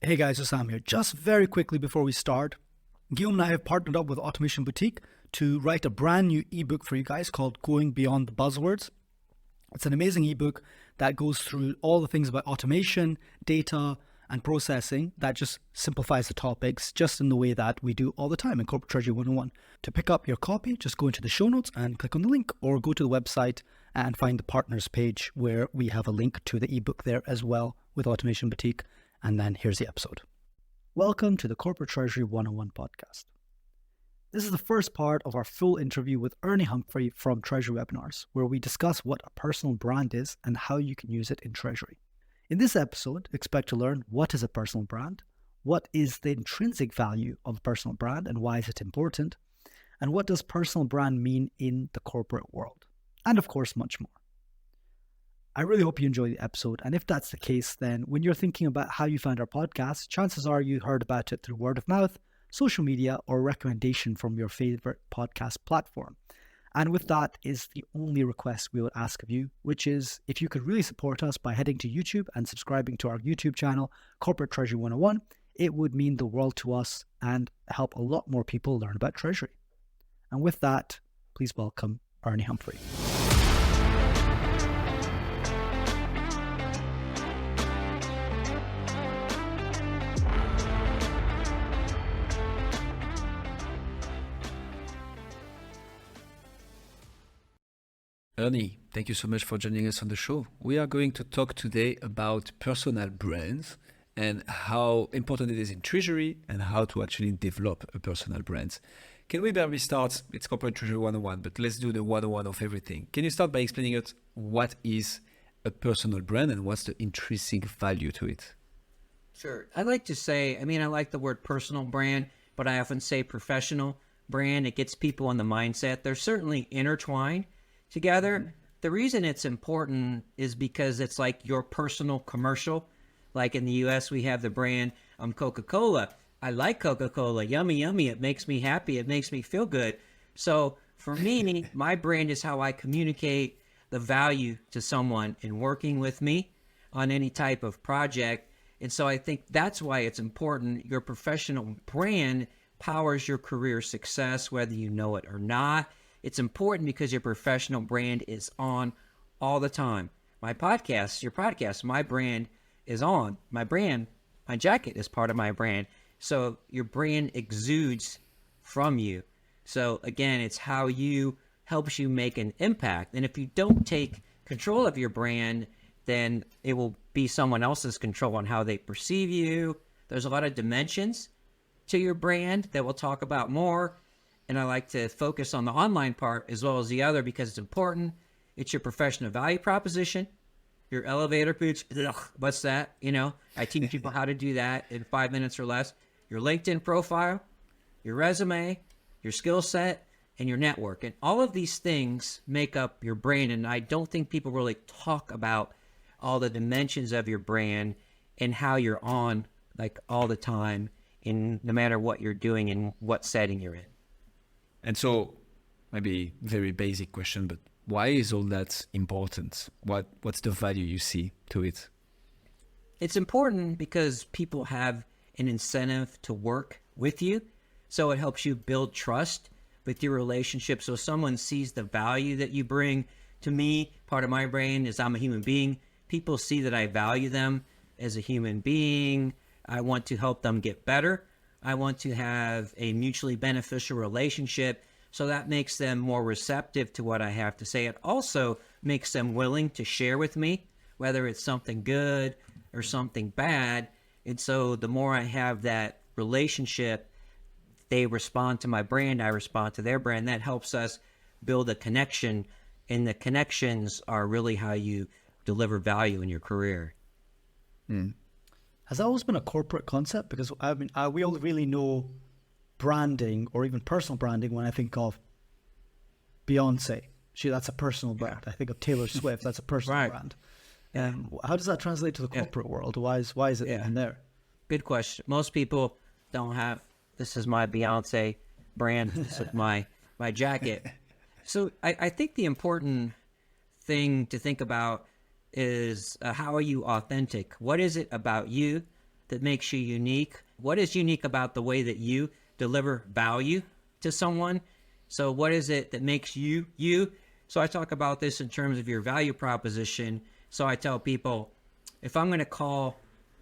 Hey guys, it's Sam here. Just very quickly before we start, Guillaume and I have partnered up with Automation Boutique to write a brand new ebook for you guys called Going Beyond the Buzzwords. It's an amazing ebook that goes through all the things about automation, data, and processing that just simplifies the topics just in the way that we do all the time in Corporate Treasury 101. To pick up your copy, just go into the show notes and click on the link, or go to the website and find the partners page where we have a link to the ebook there as well with Automation Boutique. And then here's the episode. Welcome to the Corporate Treasury 101 podcast. This is the first part of our full interview with Ernie Humphrey from Treasury Webinars, where we discuss what a personal brand is and how you can use it in Treasury. In this episode, expect to learn what is a personal brand, what is the intrinsic value of a personal brand and why is it important, and what does personal brand mean in the corporate world, and of course, much more. I really hope you enjoy the episode, and if that's the case, then when you're thinking about how you found our podcast, chances are you heard about it through word of mouth, social media, or recommendation from your favorite podcast platform. And with that is the only request we would ask of you, which is if you could really support us by heading to YouTube and subscribing to our YouTube channel, Corporate Treasury 101, it would mean the world to us and help a lot more people learn about Treasury. And with that, please welcome Ernie Humphrey. Ernie, thank you so much for joining us on the show. We are going to talk today about personal brands and how important it is in Treasury and how to actually develop a personal brand. Can we maybe start, it's Corporate Treasury 101, but let's do the 101 of everything. Can you start by explaining us what is a personal brand and what's the intrinsic value to it? Sure. I like to say, I like the word personal brand, but I often say professional brand. It gets people in the mindset. They're certainly intertwined together. The reason it's important is because it's like your personal commercial. Like in the US, we have the brand Coca-Cola. I like Coca-Cola. Yummy, yummy. It makes me happy. It makes me feel good. So for me, my brand is how I communicate the value to someone in working with me on any type of project. And so I think that's why it's important. Your professional brand powers your career success, whether you know it or not. It's important because your professional brand is on all the time. My podcast, your podcast, my brand is on. My brand, my jacket is part of my brand. So your brand exudes from you. So again, it's how you helps you make an impact. And if you don't take control of your brand, then it will be someone else's control on how they perceive you. There's a lot of dimensions to your brand that we'll talk about more. And I like to focus on the online part as well as the other because it's important. It's your professional value proposition, your elevator pitch. What's that? I teach people how to do that in 5 minutes or less. Your LinkedIn profile, your resume, your skill set, and your network. And all of these things make up your brand. And I don't think people really talk about all the dimensions of your brand and how you're on like all the time in no matter what you're doing and what setting you're in. And so, maybe very basic question, but why is all that important? What's the value you see to it? It's important because people have an incentive to work with you. So it helps you build trust with your relationship. So someone sees the value that you bring to me. Part of my brain is I'm a human being. People see that I value them as a human being. I want to help them get better. I want to have a mutually beneficial relationship, so that makes them more receptive to what I have to say. It also makes them willing to share with me, whether it's something good or something bad. And so the more I have that relationship, they respond to my brand, I respond to their brand. That helps us build a connection, and the connections are really how you deliver value in your career. Has that always been a corporate concept? Because we all really know branding or even personal branding when I think of Beyonce. That's a personal brand. I think of Taylor Swift. That's a personal brand. How does that translate to the corporate world? Why is it in there? Good question. Most people don't have, this is my Beyonce brand. This is my jacket. So I think the important thing to think about is how are you authentic? What is it about you that makes you unique? What is unique about the way that you deliver value to someone? So what is it that makes you you? So I talk about this in terms of your value proposition. So I tell people, if I'm going to call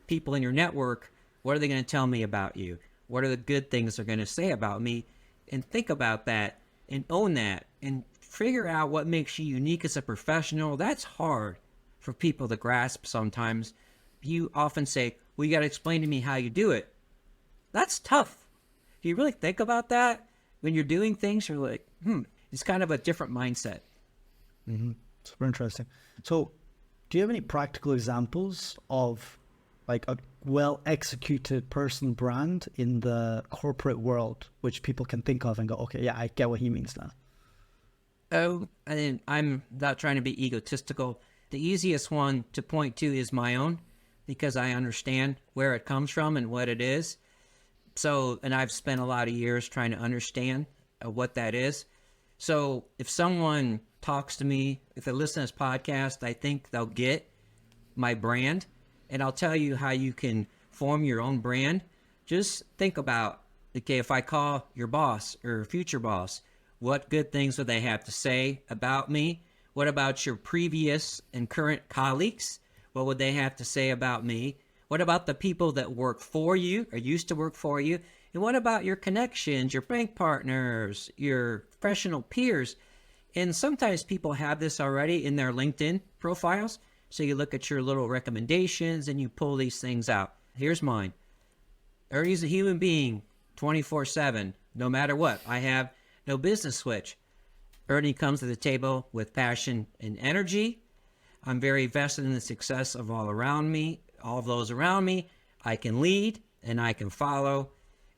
people in your network, what are they going to tell me about you? What are the good things they're going to say about me? And think about that and own that and figure out what makes you unique as a professional. That's hard for people to grasp sometimes. You often say, well, you got to explain to me how you do it. That's tough. Do you really think about that? When you're doing things, you're like, it's kind of a different mindset. Mm-hmm. Super interesting. So do you have any practical examples of like a well-executed personal brand in the corporate world, which people can think of and go, okay, yeah, I get what he means now? Oh, and I'm not trying to be egotistical. The easiest one to point to is my own, because I understand where it comes from and what it is. So, and I've spent a lot of years trying to understand what that is. So if someone talks to me, if they listen to this podcast, I think they'll get my brand. And I'll tell you how you can form your own brand. Just think about, okay, if I call your boss or future boss, what good things would they have to say about me? What about your previous and current colleagues? What would they have to say about me? What about the people that work for you or used to work for you? And what about your connections, your bank partners, your professional peers? And sometimes people have this already in their LinkedIn profiles. So you look at your little recommendations and you pull these things out. Here's mine. Ernie's a human being 24/7, no matter what. I have no business switch. Ernie comes to the table with passion and energy. I'm very vested in the success of all around me, all of those around me. I can lead and I can follow,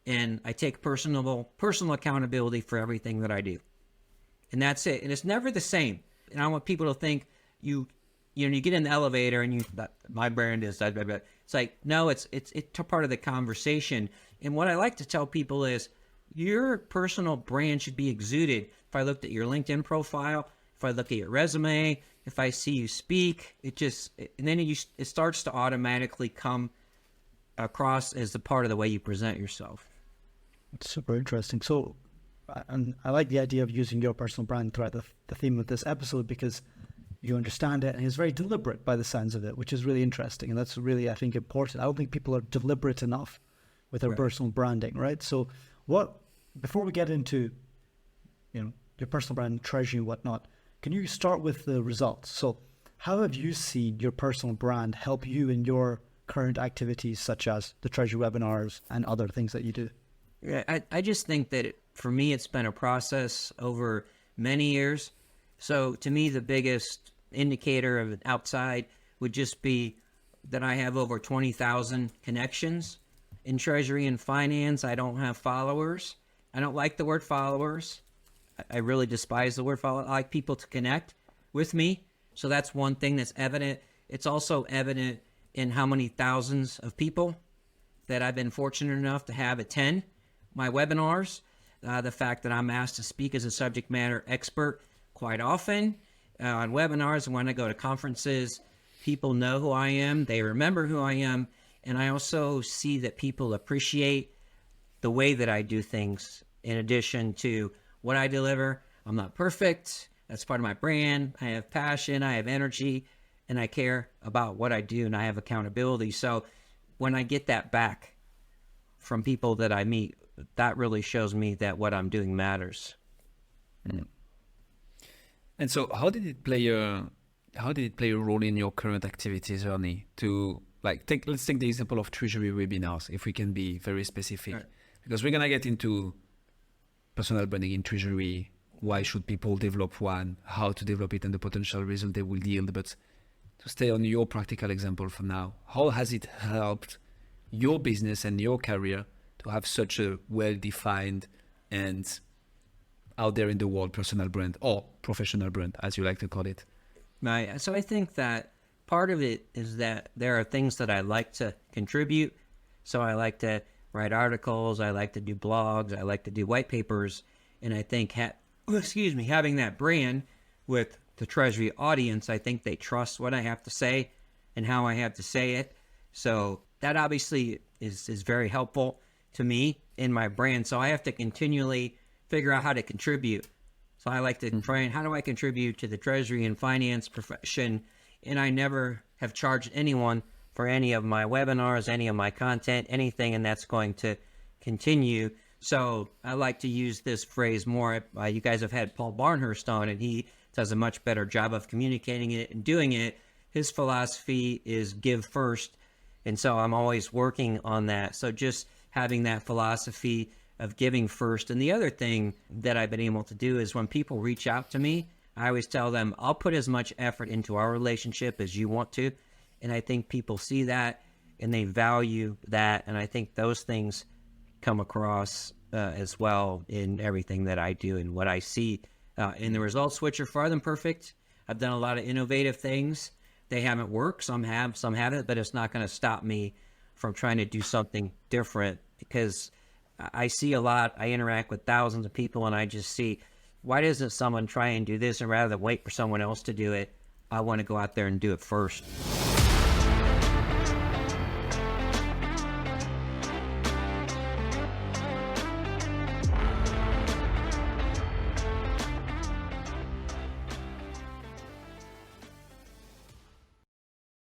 and I take personal accountability for everything that I do. And that's it. And it's never the same. And I want people to think you get in the elevator and my brand is blah, blah, blah. It's like, no, it's part of the conversation. And what I like to tell people is your personal brand should be exuded. If I looked at your LinkedIn profile, if I look at your resume, if I see you speak, it starts to automatically come across as a part of the way you present yourself. It's super interesting. So, and I like the idea of using your personal brand throughout the theme of this episode, because you understand it and it's very deliberate by the sounds of it, which is really interesting. And that's really, I think, important. I don't think people are deliberate enough with their personal branding, right? So before we get into, your personal brand, treasury and whatnot, can you start with the results? So how have you seen your personal brand help you in your current activities, such as the Treasury Webinars and other things that you do? Yeah, I just think that for me, it's been a process over many years. So to me, the biggest indicator of an outside would just be that I have over 20,000 connections in Treasury and Finance. I don't have followers. I don't like the word followers. I really despise the word follow. I like people to connect with me. So that's one thing that's evident. It's also evident in how many thousands of people that I've been fortunate enough to have attend my webinars. The fact that I'm asked to speak as a subject matter expert quite often on webinars, and when I go to conferences, people know who I am. They remember who I am. And I also see that people appreciate the way that I do things in addition to what I deliver. I'm not perfect. That's part of my brand. I have passion, I have energy, and I care about what I do, and I have accountability. So when I get that back from people that I meet, that really shows me that what I'm doing matters. And so how did it play a role in your current activities, Ernie? Let's take the example of Treasury Webinars, if we can be very specific. Right. Because we're going to get into personal branding in Treasury, why should people develop one, how to develop it, and the potential result they will yield. But to stay on your practical example for now, how has it helped your business and your career to have such a well-defined and out there in the world personal brand, or professional brand, as you like to call it? Right. So I think that part of it is that there are things that I like to contribute. So I like to write articles, I like to do blogs, I like to do white papers, and I think having that brand with the Treasury audience, I think they trust what I have to say and how I have to say it. So that obviously is very helpful to me in my brand. So I have to continually figure out how to contribute. So I like to try and how do I contribute to the treasury and finance profession? And I never have charged anyone for any of my webinars, any of my content, anything, and that's going to continue. So I like to use this phrase more. You guys have had Paul Barnhurst on, and he does a much better job of communicating it and doing it. His philosophy is give first. And so I'm always working on that. So just having that philosophy of giving first. And the other thing that I've been able to do is when people reach out to me, I always tell them, I'll put as much effort into our relationship as you want to. And I think people see that and they value that. And I think those things come across as well in everything that I do and what I see in the results, which are far than perfect. I've done a lot of innovative things. They haven't worked. Some have, some haven't, but it's not going to stop me from trying to do something different because I see a lot. I interact with thousands of people and I just see, why doesn't someone try and do this? And rather than wait for someone else to do it, I want to go out there and do it first.